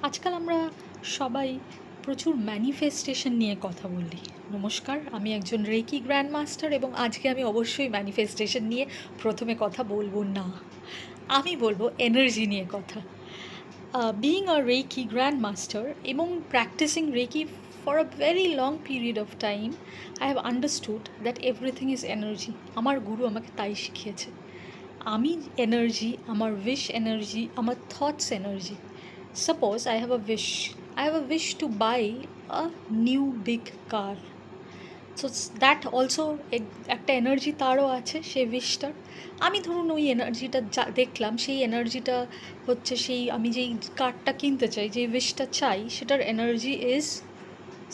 আজকাল আমরা সবাই প্রচুর ম্যানিফেস্টেশন নিয়ে কথা বলি। নমস্কার, আমি একজন রেকি গ্র্যান্ড মাস্টার এবং আজকে আমি অবশ্যই ম্যানিফেস্টেশন নিয়ে প্রথমে কথা বলবো না, আমি বলবো এনার্জি নিয়ে কথা। Being a Reiki grand master এবং practising Reiki for a very long period of time, I have understood that everything is energy. আমার গুরু আমাকে তাই শিখিয়েছে। আমি এনার্জি, আমার উইশ এনার্জি, আমার thoughts energy. Suppose I have a wish. I have a wish to buy a new big car. So that also একটা energy তারও আছে সেই উইশটার। আমি ধরুন ওই এনার্জিটা যা দেখলাম, সেই এনার্জিটা হচ্ছে সেই আমি যেই কারটা কিনতে চাই, যেই উইশটা চাই, সেটার energy is,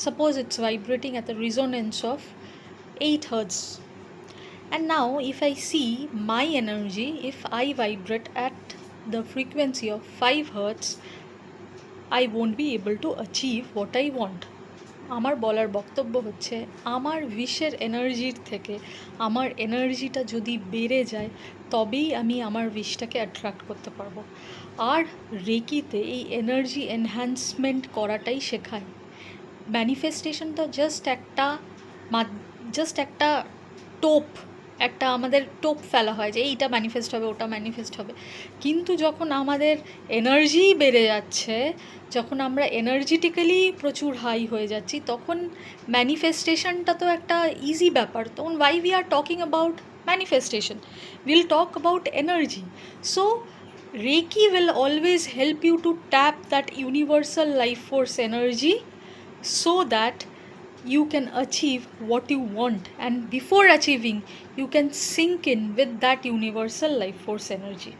suppose it's vibrating at the resonance of 8 hertz. And now if I see my energy, if I vibrate at the frequency of 5 hertz, I won't be able to achieve what I want. আমার বলার বক্তব্য হচ্ছে, আমার উইশের এনার্জির থেকে আমার এনার্জিটা যদি বেড়ে যায়, তবেই আমি আমার উইশটাকে অ্যাট্রাক্ট করতে পারবো। আর রেকিতে এই এনার্জি এনহ্যান্সমেন্ট করাটাই শেখায়। ম্যানিফেস্টেশনটা জাস্ট একটা টোপ, একটা আমাদের টোপ ফেলা হয় যে এইটা ম্যানিফেস্ট হবে, ওটা ম্যানিফেস্ট হবে। কিন্তু যখন আমাদের এনার্জি বেড়ে যাচ্ছে, যখন আমরা এনার্জিটিক্যালি প্রচুর হাই হয়ে যাচ্ছি, তখন ম্যানিফেস্টেশনটা তো একটা ইজি ব্যাপার। তখন why we are talking about manifestation, will talk about energy. So reiki will always help you to tap that universal life force energy so that you can achieve what you want, and before achieving you can sink in with that universal life force energy.